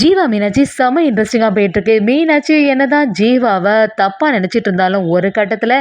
ஜீவா மீனாட்சி செம்ம இன்ட்ரெஸ்டிங்கா போயிட்டுருக்கு. மீனாட்சி என்னதான் ஜீவாவ தப்பா நெனச்சிட்டு இருந்தாலும், ஒரு கட்டத்துல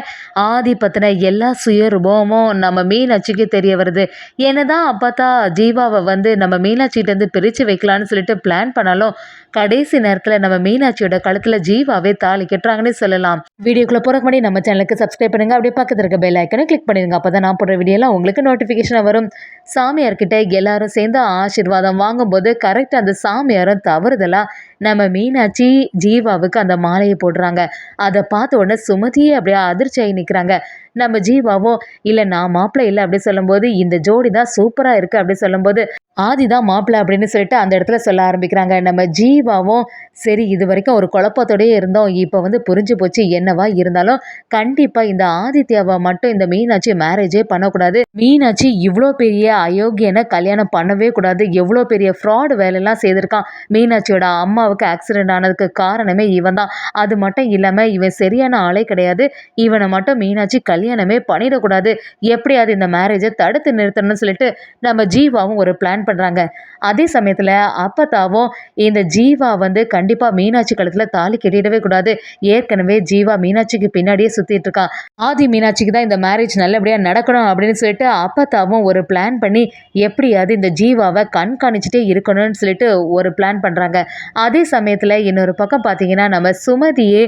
ஆதி பத்தின எல்லா சுயரூபமும் நம்ம மீனாட்சிக்கு தெரிய வருது. என்னதான் அப்பத்தா ஜீவாவ வந்து நம்ம மீனாட்சிட்டருந்து பிரிச்சு வைக்கலான்னு சொல்லிட்டு பிளான் பண்ணாலும், கடைசி நேரத்துல நம்ம மீனாட்சியோட கழுத்துல ஜீவாவே தாலி கட்டுறாங்கன்னே சொல்லலாம். வீடியோக்குள்ள போறதுக்கு முன்னாடி நம்ம சேனலுக்கு சப்ஸ்கிரைப் பண்ணுங்க. அப்படியே பக்கத்துல இருக்க பெல் ஐகானை கிளிக் பண்ணிருங்க. அப்பதான் நான் போடுற வீடியோலாம் உங்களுக்கு நோட்டிஃபிகேஷனா வரும். சாமியார்கிட்ட எல்லாரும் சேர்ந்து ஆசீர்வாதம் வாங்கும்போது கரெக்ட் அந்த சாமியாரும் தவறுதலா நம்ம மீனாட்சி ஜீவாவுக்கு அந்த மாலையை போடுறாங்க. அதை பார்த்த உடனே சுமதியே அப்படியே அதிர்ச்சியாகி நிற்கிறாங்க. நம்ம ஜீவாவும் இல்லை நான் மாப்பிள்ளை இல்லை அப்படி சொல்லும்போது இந்த ஜோடி தான் சூப்பராக இருக்கு அப்படி சொல்லும்போது ஆதிதான் மாப்பிள்ளை அப்படின்னு சொல்லிட்டு அந்த இடத்துல சொல்ல ஆரம்பிக்கிறாங்க. நம்ம ஜீவாவும் சரி இது வரைக்கும் ஒரு குழப்பத்தோடயே இருந்தோம், இப்போ வந்து புரிஞ்சு போச்சு, என்னவா இருந்தாலும் கண்டிப்பா இந்த ஆதித்யாவை மட்டும் இந்த மீனாட்சி மேரேஜே பண்ணக்கூடாது. மீனாட்சி இவ்வளோ பெரிய அயோக்கியனை கல்யாணம் பண்ணவே கூடாது, எவ்வளோ பெரிய ஃப்ராடு வேலையெல்லாம் செய்திருக்கான். மீனாட்சியோட அம்மாவுக்கு ஆக்சிடென்ட் ஆனதுக்கு காரணமே இவன் தான். அது மட்டும் இல்லாம இவன் சரியான ஆளே கிடையாது, இவனை மட்டும் மீனாட்சி கல்யாணமே பண்ணிடக்கூடாது, எப்படியாவது இந்த மேரேஜை தடுத்து நிறுத்தணும்னு சொல்லிட்டு நம்ம ஜீவாவும் ஒரு பிளான் பண்றாங்க. அதே சமயத்துல அப்பத்தாவும் இந்த ஜீவா வந்து கண்டிப்பா மீனாட்சி கழுத்துல தாலி கட்டிடவே கூடாது, ஏற்கனவே ஜீவா மீனாட்சிக்கு பின்னாடியே சுத்திட்டு இருக்கான், ஆதி மீனாட்சிக்கு தான் இந்த மேரேஜ் நல்லபடியா நடக்கணும் அப்படின்னு சொல்லிட்டு அப்பத்தாவும் ஒரு பிளான் பண்ணி எப்படியாவது இந்த ஜீவாவை கண்காணிச்சுட்டே இருக்கணும்னு சொல்லிட்டு ஒரு பிளான் பண்றாங்க. அதே சமயத்துல இன்னொரு பக்கம் பாத்தீங்கன்னா நம்ம சுமதியே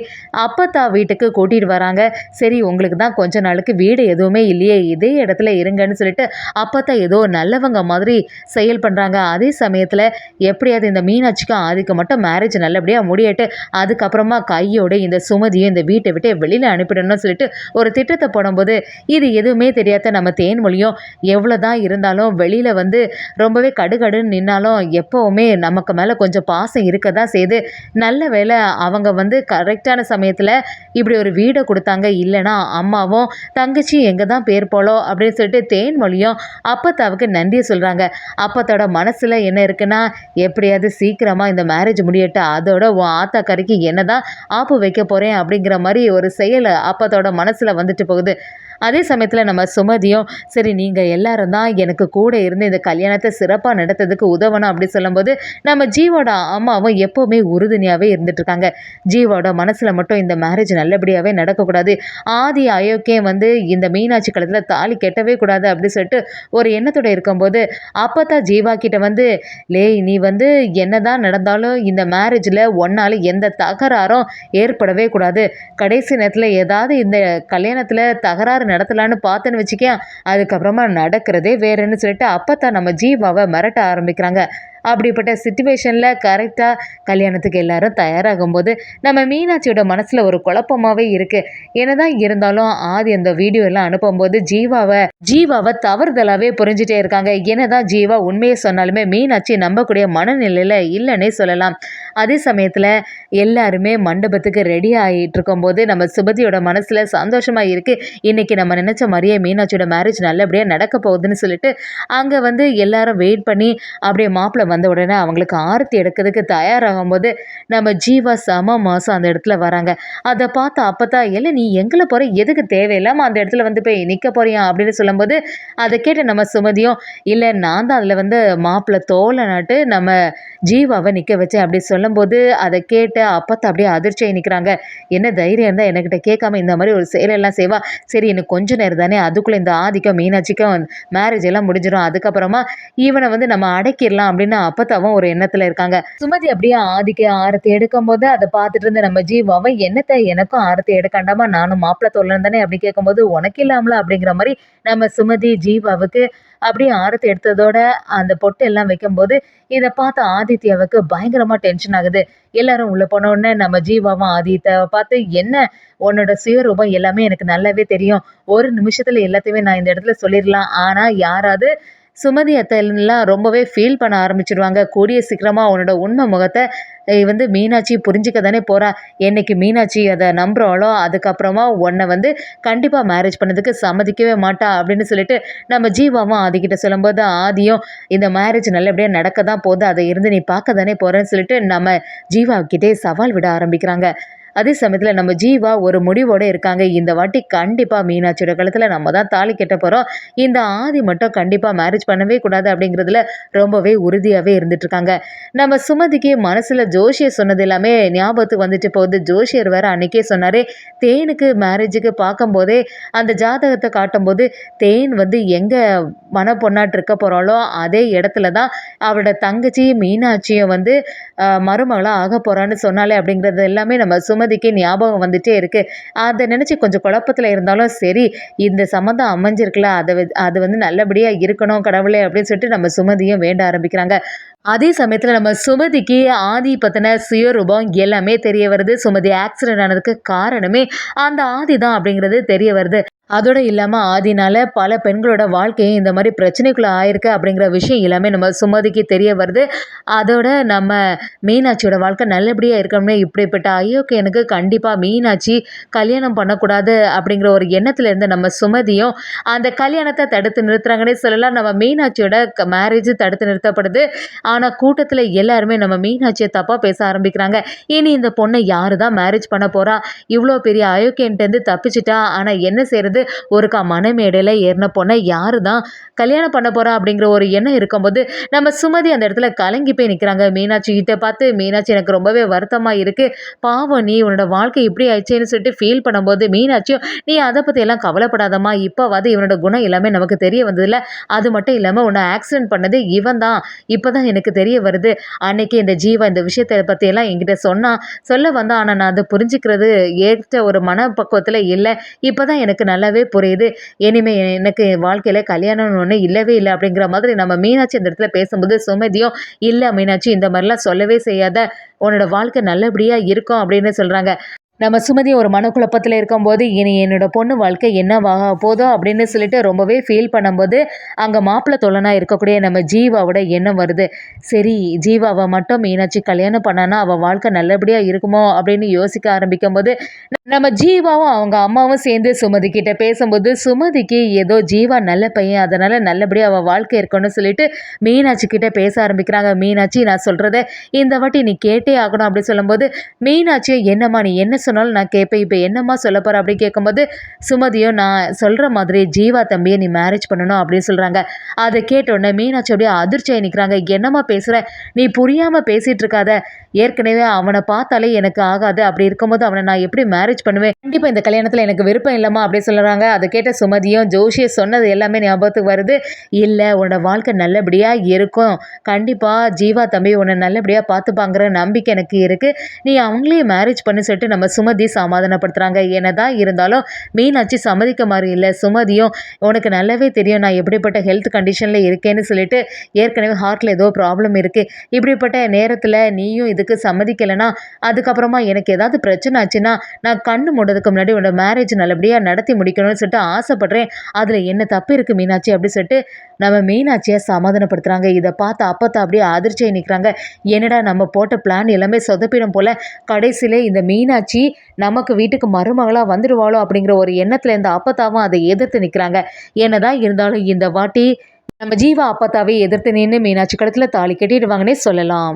அப்பத்தா வீட்டுக்கு கூட்டிட்டு வராங்க. சரி உங்களுக்கு தான் கொஞ்ச நாளுக்கு வீடு எதுவுமே இல்லையே, இதே இடத்துல இருங்கன்னு சொல்லிட்டு அப்பத்தா ஏதோ நல்லவங்க மாதிரி செயல் பண்றாங்க. அதே சமயத்துல எப்படியாவது இந்த மீனாட்சிக்கும் ஆதிக்கு மட்டும் மேரேஜ் நல்லபடியா முடியட்டு, அதுக்கப்புறமா கையோட இந்த சுமதியை இந்த வீட்டை விட்டு வெளியில அனுப்பிடணும்னு சொல்லிட்டு ஒரு திட்டத்தை போடும்போது இது எதுவுமே தெரியாத நம்ம தேன்மொழியும் எவ்வளவுதான் இருந்தாலும் வெளியில வந்து ரொம்பவே கடுகடுன்னு நின்னாலும் எப்பவுமே நமக்கு மேல கொஞ்சம் பாசம் இருக்கதான் செய்து, நல்ல வேளை அவங்க வந்து கரெக்டான சமயத்துல இப்படி ஒரு வீடை கொடுத்தாங்க, இல்லைன்னா அம்மாவும் தங்கச்சி எங்க தான் பேர் போலோ அப்படின்னு சொல்லிட்டு தேன்மொழியும் அப்பத்தாவுக்கு நன்றியை சொல்றாங்க. அப்பத்தோட மனசுல என்ன இருக்குன்னா எப்படியாவது சீக்கிரமா இந்த மேரேஜ் முடியட்டு, அதோட உன் ஆத்தா கறிக்கு என்னதான் ஆப்பு வைக்க போறேன் அப்படிங்கிற மாதிரி ஒரு செயல் அப்பத்தோட மனசுல வந்துட்டு போகுது. அதே சமயத்தில் நம்ம சுமதியும் சரி நீங்கள் எல்லாரும் தான் எனக்கு கூட இருந்து இந்த கல்யாணத்தை சிறப்பாக நடத்துறதுக்கு உதவணும் அப்படி சொல்லும்போது நம்ம ஜீவோட அம்மாவும் எப்போவுமே உறுதுணையாகவே இருந்துட்டுருக்காங்க. ஜீவோட மனசில் மட்டும் இந்த மேரேஜ் நல்லபடியாகவே நடக்கக்கூடாது, ஆதி அயோக்கியம் வந்து இந்த மீனாட்சி கழுத்தில் தாலி கெட்டவே கூடாது அப்படி சொல்லிட்டு ஒரு எண்ணத்தோட இருக்கும்போது அப்போ தான் ஜீவா கிட்ட வந்து நீ வந்து என்னதான் நடந்தாலும் இந்த மேரேஜில் ஒன்னால் எந்த தகராறும் ஏற்படவே கூடாது, கடைசி நேரத்தில் ஏதாவது இந்த கல்யாணத்தில் தகராறு நடத்தலான்னு பார்த்தேன்னு வச்சுக்கேன், அதுக்கப்புறமா நடக்கிறதே வேறன்னு சொல்லிட்டு அப்பத்தான் நம்ம ஜீவாவை மிரட்ட ஆரம்பிக்கிறாங்க. அப்படிப்பட்ட சுச்சுவேஷனில் கரெக்டாக கல்யாணத்துக்கு எல்லாரும் தயாராகும்போது நம்ம மீனாட்சியோட மனசில் ஒரு குழப்பமாகவே இருக்குது. என்னதான் இருந்தாலும் ஆதி அந்த வீடியோ எல்லாம் அனுப்பும்போது ஜீவாவை தவறுதலாகவே புரிஞ்சுட்டே இருக்காங்க. என்னதான் ஜீவா உண்மையை சொன்னாலுமே மீனாட்சி நம்பக்கூடிய மனநிலையில் இல்லைன்னே சொல்லலாம். அதே சமயத்தில் எல்லாருமே மண்டபத்துக்கு ரெடி ஆகிட்டு இருக்கும்போது நம்ம சுபதியோட மனசில் சந்தோஷமாக இருக்குது, இன்றைக்கி நம்ம நினச்ச மாதிரியே மீனாட்சியோட மேரேஜ் நல்லபடியாக நடக்க போகுதுன்னு சொல்லிட்டு அங்கே வந்து எல்லாரும் வெயிட் பண்ணி அப்படியே மாப்பிள்ளை வந்த உடனே அவங்களுக்கு ஆரத்தி எடுக்கிறதுக்கு தயாராகும் போது நம்ம ஜீவா செம மாதம் அந்த இடத்துல வராங்க. அதை பார்த்து அப்பதான் இல்லை நீ எங்களை போகிற, எதுக்கு தேவையில்லாமல் அந்த இடத்துல வந்து போய் நிற்க போறியா அப்படின்னு சொல்லும்போது அதை கேட்டு நம்ம சுமதியும் இல்லை நான் தான் அதில் வந்து மாப்பிள்ளை தோலை நாட்டு நம்ம ஜீவாவை நிற்க வச்சேன் அப்படி சொல்லும்போது அதை கேட்டு அப்பத்தான் அப்படியே அதிர்ச்சியாக நிற்கிறாங்க. என்ன தைரியம் இருந்தால் என்கிட்ட கேட்காம இந்த மாதிரி ஒரு செயலெல்லாம் செய்வா, சரி இன்னும் கொஞ்ச நேரம் தானே, அதுக்குள்ளே இந்த ஆதிக்கும் மீனாட்சிக்கும் மேரேஜ் எல்லாம் முடிஞ்சிடும், அதுக்கப்புறமா இவனை வந்து நம்ம அடக்கிடலாம் அப்படின்னு அப்பத்தாவும் ஒரு எண்ணத்தில் இருக்காங்க. சுமதி அப்படியே ஆதிக்கு ஆரத்தி எடுக்கும் போது அதை பார்த்துட்டு இருந்த நம்ம ஜீவாவை என்னத்தை எனக்கும் ஆரத்தி எடுக்காண்டாமா, நானும் மாப்பிள்ளை தோழன் தானே அப்படி கேட்கும்போது உனக்கு இல்லாமல அப்படிங்கிற மாதிரி நம்ம சுமதி ஜீவாவுக்கு அப்படியே ஆரத்தி எடுத்ததோட அந்த பொட்டு எல்லாம் வைக்கும்போது இதை பார்த்து ஆதித்யாவுக்கு பயங்கரமா டென்ஷன் ஆகுது. எல்லாரும் உள்ள போன உடனே நம்ம ஜீவாவும் ஆதித்யாவை பார்த்து என்ன உன்னோட சுயரூபம் எல்லாமே எனக்கு நல்லாவே தெரியும், ஒரு நிமிஷத்துல எல்லாத்தையுமே நான் இந்த இடத்துல சொல்லிடலாம், ஆனா யாராவது சுமதி அத்தைலாம் ரொம்பவே ஃபீல் பண்ண ஆரம்பிச்சிடுவாங்க, கூடிய சீக்கிரமாக உன்னோட உண்மை முகத்தை வந்து மீனாட்சி புரிஞ்சிக்க தானே போகிறா, என்னைக்கு மீனாட்சி அதை நம்புகிறாளோ அதுக்கப்புறமா உன்னை வந்து கண்டிப்பாக மேரேஜ் பண்ணதுக்கு சம்மதிக்கவே மாட்டா அப்படின்னு சொல்லிட்டு நம்ம ஜீவாவும் ஆதிக்கிட்ட சொல்லும்போது ஆதியும் இந்த மேரேஜ் நல்லபடியாக நடக்க தான் போகுது, அதை இருந்து நீ பார்க்க தானே போகிறேன்னு சொல்லிட்டு நம்ம ஜீவாக்கிட்டே சவால் விட ஆரம்பிக்கிறாங்க. அதே சமயத்தில் நம்ம ஜீவா ஒரு முடிவோடு இருக்காங்க. இந்த வாட்டி கண்டிப்பாக மீனாட்சியோட கழுத்தில் நம்ம தான் தாலி கட்ட போகிறோம். இந்த ஆதி மட்டும் கண்டிப்பாக மேரேஜ் பண்ணவே கூடாது அப்படிங்கிறதுல ரொம்பவே உறுதியாகவே இருந்துட்டு இருக்காங்க. நம்ம சுமதிக்கு மனசில் ஜோஷியர் சொன்னது எல்லாமே ஞாபகத்துக்கு வந்துட்டு போகுது. ஜோஷியர் வேற அன்னைக்கே சொன்னார், தேனுக்கு மேரேஜுக்கு பார்க்கும்போதே அந்த ஜாதகத்தை காட்டும்போது தேன் வந்து எங்கே மணப்பொண்ணாட்டு இருக்க போகிறாளோ அதே இடத்துல தான் அவளோட தங்கச்சி மீனாட்சியும் வந்து மருமகளாக ஆக போகிறான்னு சொன்னாலே அப்படிங்கிறது எல்லாமே நம்ம சுமதிக்கு ஞாபகம் வந்துட்டே இருக்குது. அதை நினச்சி கொஞ்சம் குழப்பத்தில் இருந்தாலும் சரி, இந்த சம்மந்தம் அமைஞ்சிருக்குல்ல, அது வந்து நல்லபடியாக இருக்கணும் கடவுளே அப்படின்னு சொல்லிட்டு நம்ம சுமதியும் வேண்ட ஆரம்பிக்கிறாங்க. அதே சமயத்தில் நம்ம சுமதிக்கு ஆதி பற்றின சுயரூபம் எல்லாமே தெரிய வருது. சுமதி ஆக்சிடென்ட் ஆனதுக்கு காரணமே அந்த ஆதி தான் அப்படிங்கிறது தெரிய வருது. அதோடு இல்லாமல் ஆதினால பல பெண்களோட வாழ்க்கையும் இந்த மாதிரி பிரச்சனைக்குள்ளே ஆயிருக்கு அப்படிங்கிற விஷயம் எல்லாமே நம்ம சுமதிக்கு தெரிய வருது. அதோட நம்ம மீனாட்சியோட வாழ்க்கை நல்லபடியாக இருக்கணும்னே இப்படிப்பட்ட அயோக்கியனுக்கு கண்டிப்பாக மீனாட்சி கல்யாணம் பண்ணக்கூடாது அப்படிங்கிற ஒரு எண்ணத்தில் இருந்த நம்ம சுமதியும் அந்த கல்யாணத்தை தடுத்து நிறுத்துறாங்கன்னே சொல்லலாம். நம்ம மீனாட்சியோட மேரேஜ் தடுத்து நிறுத்தப்படுது. ஆனால் கூட்டத்தில் எல்லாருமே நம்ம மீனாட்சியை தப்பாக பேச ஆரம்பிக்கிறாங்க. இனி இந்த பொண்ணை யாரு தான் மேரேஜ் பண்ண போகிறா, இவ்வளோ பெரிய அயோக்கியன்ட்டு தப்பிச்சிட்டா, ஆனால் என்ன செய்கிறது, ஒருக்கா மனமேடையில் ஏறின பொண்ணை யாரு தான் கல்யாணம் பண்ண போகிறா அப்படிங்கிற ஒரு எண்ணம் இருக்கும்போது நம்ம சுமதி அந்த இடத்துல கலங்கி போய் நிற்கிறாங்க. மீனாட்சி கிட்ட பார்த்து, மீனாட்சி எனக்கு ரொம்பவே வருத்தமாக இருக்குது, பாவம் நீ உன்னோட வாழ்க்கை இப்படி ஆயிடுச்சேன்னு சொல்லிட்டு ஃபீல் பண்ணும்போது மீனாட்சியும் நீ அதை பற்றி எல்லாம் கவலைப்படாதம்மா, இப்போவாது இவனோட குணம் எல்லாமே நமக்கு தெரிய வந்ததில்ல, அது மட்டும் இல்லாமல் உன்னை ஆக்சிடென்ட் பண்ணது இவன் தான், இப்போ தான் எனக்கு தெரிய வருது, அன்னைக்கு இந்த ஜீவா இந்த விஷயத்தை பற்றியெல்லாம் என்கிட்ட சொல்ல வந்தான், ஆனால் நான் அதை புரிஞ்சுக்கிறது ஏற்ற ஒரு மனப்பக்குவத்தில் இல்லை, இப்போ தான் எனக்கு நல்லாவே புரியுது, இனிமேல் எனக்கு வாழ்க்கையில் கல்யாணம்னு ஒன்று இல்லவே இல்லை அப்படிங்கிற மாதிரி நம்ம மீனாட்சி இந்த இடத்துல பேசும்போது சுமதியும் இல்லை மீனாட்சி இந்த மாதிரிலாம் சொல்லவே செய்யாத, உன்னோட வாழ்க்கை நல்லபடியாக இருக்கும் அப்படின்னு சொல்கிறாங்க. நம்ம சுமதி ஒரு மனக்குழப்பத்தில் இருக்கும்போது இனி என்னோட பொண்ணு வாழ்க்கை என்னவாக போதோ அப்படின்னு சொல்லிட்டு ரொம்பவே ஃபீல் பண்ணும்போது அங்கே மாப்பிள்ளை தொல்லனாக இருக்கக்கூடிய நம்ம ஜீவாவோட எண்ணம் வருது. சரி, ஜீவாவை மட்டும் மீனாட்சி கல்யாணம் பண்ணானா அவள் வாழ்க்கை நல்லபடியாக இருக்குமோ அப்படின்னு யோசிக்க ஆரம்பிக்கும் போது நம்ம ஜீவாவும் அவங்க அம்மாவும் சேர்ந்து சுமதி கிட்ட பேசும்போது சுமதிக்கு ஏதோ ஜீவா நல்ல பையன், அதனால் நல்லபடியாக அவள் வாழ்க்கை இருக்கணும்னு சொல்லிட்டு மீனாட்சி கிட்ட பேச ஆரம்பிக்கிறாங்க. மீனாட்சி நான் சொல்கிறத இந்த வாட்டி நீ கேட்டே ஆகணும் அப்படின்னு சொல்லும்போது மீனாட்சியை என்னம்மா நீ என்ன சொன்னாலும் நான் கேட்பேன், இப்போ என்னம்மா சொல்ல போகிற அப்படின்னு கேட்கும்போது சுமதியும் நான் சொல்கிற மாதிரி ஜீவா தம்பியை நீ மேரேஜ் பண்ணணும் அப்படின்னு சொல்கிறாங்க. அதை கேட்டோடனே மீனாட்சி அப்படியே அதிர்ச்சியாகி நிற்கிறாங்க. என்னம்மா பேசுகிற, நீ புரியாமல் பேசிகிட்டு இருக்காத, ஏற்கனவே அவனை பார்த்தாலே எனக்கு ஆகாது, அப்படி இருக்கும்போது அவனை நான் எப்படி மேரேஜ் பண்ணுவேன், கண்டிப்பாக இந்த கல்யாணத்தில் எனக்கு விருப்பம் இல்லைம்மா அப்படின்னு சொல்கிறாங்க. அதை கேட்ட சுமதியும் ஜோஷியை சொன்னது எல்லாமே ஞாபகத்துக்கு வருது. இல்லை, உன்னோட வாழ்க்கை நல்லபடியாக இருக்கும், கண்டிப்பாக ஜீவா தம்பி உன்னை நல்லபடியாக பார்த்துப்பாங்கிற நம்பிக்கை எனக்கு இருக்குது, நீ அவங்களையும் மேரேஜ் பண்ணி சொல்லிட்டு நம்ம சுமதி சமாதானப்படுத்துகிறாங்க. என்னதான் இருந்தாலும் மீனாட்சி சம்மதிக்க மாதிரி இல்லை. சுமதியும் உனக்கு நல்லாவே தெரியும் நான் எப்படிப்பட்ட ஹெல்த் கண்டிஷனில் இருக்கேன்னு சொல்லிட்டு, ஏற்கனவே ஹார்ட்டில் ஏதோ ப்ராப்ளம் இருக்குது, இப்படிப்பட்ட நேரத்தில் நீயும் இதுக்கு சம்மதிக்கலைன்னா அதுக்கப்புறமா எனக்கு ஏதாவது பிரச்சனை ஆச்சுன்னா நான் கண்ணு மூடுறதுக்கு முன்னாடி உன்னோட மேரேஜ் நல்லபடியாக நடத்தி முடிக்கணும்னு சொல்லிட்டு ஆசைப்பட்றேன், அதில் என்ன தப்பு இருக்குது மீனாட்சி அப்படின்னு சொல்லிட்டு நம்ம மீனாட்சியை சமாதானப்படுத்துகிறாங்க. இதை பார்த்து அப்போ அப்படியே அதிர்ச்சியாக நிற்கிறாங்க. என்னடா நம்ம போட்ட பிளான் எல்லாமே சொதப்பிடும் போல், கடைசியிலே இந்த மீனாட்சி நமக்கு வீட்டுக்கு மருமகளாக வந்துடுவாளோ அப்படிங்கிற ஒரு எண்ணத்தில் இருந்த அப்பத்தாவும் அதை எதிர்த்து நிற்கிறாங்க. என்னதான் இருந்தாலும் இந்த வாட்டி நம்ம ஜீவா அப்பத்தாவே எதிர்த்து நின்று மீனாட்சி கழுத்தில் தாலி கட்டிடுவாங்கன்னே சொல்லலாம்.